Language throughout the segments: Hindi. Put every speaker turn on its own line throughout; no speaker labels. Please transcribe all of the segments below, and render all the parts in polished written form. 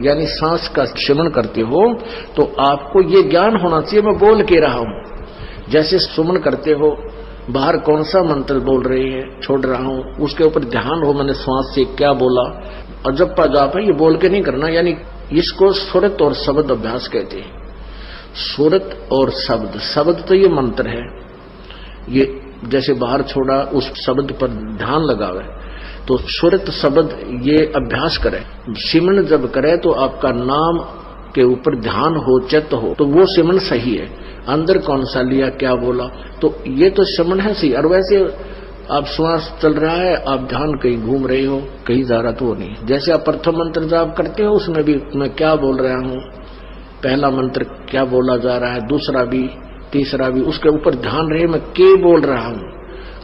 यानी सांस का सिमरन करते हो तो आपको ये ज्ञान होना चाहिए मैं बोल के रहा हूं। जैसे सुमन करते हो, बाहर कौन सा मंत्र बोल रहे हैं, छोड़ रहा हूं, उसके ऊपर ध्यान हो मैंने श्वास से क्या बोला। और जप्पा जाप है ये बोल के नहीं करना, यानी इसको सुरत और शब्द अभ्यास कहते हैं। सुरत और शब्द, शब्द तो ये मंत्र है, ये जैसे बाहर छोड़ा उस शब्द पर ध्यान लगावे, तो सुरत शब्द ये अभ्यास करे। सिमरन जब करे तो आपका नाम के ऊपर ध्यान हो, चित्त हो, तो वो सिमरन सही है। अंदर कौन सा लिया, क्या बोला, तो ये तो सिमरन है सही। और वैसे आप श्वास चल रहा है, आप ध्यान कहीं घूम रहे हो, कहीं जा रहा तो वो नहीं। जैसे आप प्रथम मंत्र जाप करते हो उसमें भी मैं क्या बोल रहा हूं, पहला मंत्र क्या बोला जा रहा है, दूसरा भी, तीसरा भी, उसके ऊपर ध्यान रहे मैं क्या बोल रहा हूं।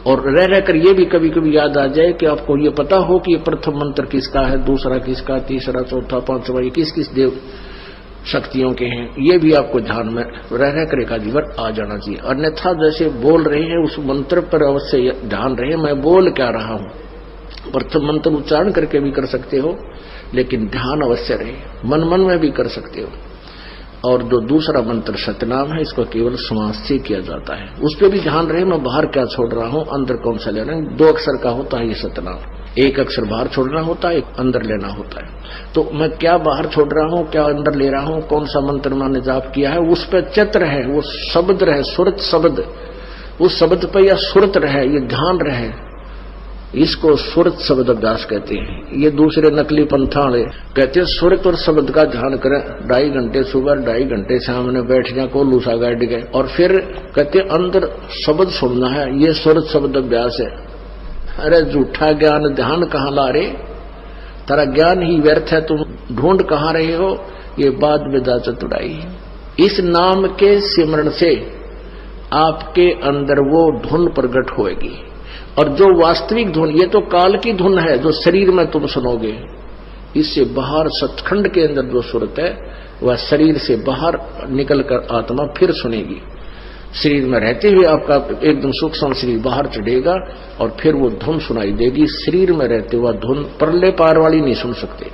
और रह रहकर ये भी कभी कभी याद आ जाए कि आपको ये पता हो कि ये प्रथम मंत्र किसका है, दूसरा किसका, तीसरा, चौथा, पांचवा, ये किस किस देव शक्तियों के हैं, ये भी आपको ध्यान में रह रहकर एक आधी बार आ जाना चाहिए। अन्यथा जैसे बोल रहे हैं उस मंत्र पर अवश्य ध्यान रहे मैं बोल क्या रहा हूं। प्रथम मंत्र उच्चारण करके भी कर सकते हो, लेकिन ध्यान अवश्य रहे, मन मन में भी कर सकते हो। और जो दूसरा मंत्र सतनाम है, इसको केवल श्वास से किया जाता है, उस पर भी ध्यान रहे मैं बाहर क्या छोड़ रहा हूं, अंदर कौन सा ले रहा हूं। 2 अक्षर का होता है ये सतनाम, 1 अक्षर बाहर छोड़ना होता है, 1 अंदर लेना होता है। तो मैं क्या बाहर छोड़ रहा हूं, क्या अंदर ले रहा हूं, कौन सा मंत्र मैंने जाप किया है, उस पर चित्त रहे, वो शब्द रहे, सुरत शब्द, उस शब्द पर या सुरत रहे, ये ध्यान रहे, इसको सुरत शब्द अभ्यास कहते हैं। ये दूसरे नकली पंथाड़े कहते हैं सुरत और शब्द का ध्यान करें, 2.5 घंटे सुबह, 2.5 घंटे शाम में बैठ जाए को लूसा गाड़ गए, और फिर कहते अंदर शब्द सुनना है, ये सुरत शब्द अभ्यास है। अरे झूठा ज्ञान, ध्यान कहाँ ला रहे, तेरा ज्ञान ही व्यर्थ है, तुम ढूंढ कहाँ रहे हो, ये बाद में जा चतुराई। इस नाम के सिमरण से आपके अंदर वो धुन प्रकट होएगी, और जो वास्तविक धुन, ये तो काल की धुन है जो शरीर में तुम सुनोगे, इससे बाहर सचखंड के अंदर जो सुरत है वह शरीर से बाहर निकलकर आत्मा फिर सुनेगी। शरीर में रहते हुए आपका एकदम सूक्ष्म शरीर बाहर चढ़ेगा और फिर वो धुन सुनाई देगी। शरीर में रहते हुआ धुन परले पार वाली नहीं सुन सकते,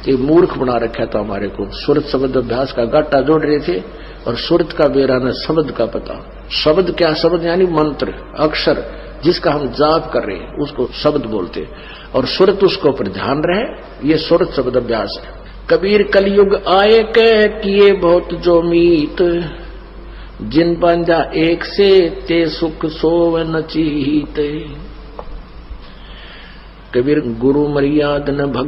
ये मूर्ख बना रखा था हमारे को। सुरत शब्द अभ्यास का गाटा जोड़ रहे थे और सुरत का बेरा न शब्द का पता। शब्द क्या, शब्द यानी मंत्र, अक्षर जिसका हम जाप कर रहे हैं उसको शब्द बोलते, और सुरत उसको पर ध्यान रहे, ये सुरत शब्द अभ्यास है। कबीर कलयुग आए कह किए बहुत जो मीत, जिन बांझा एक से ते सुख सोव न चीत। कबीर गुरु मर्याद न भक्त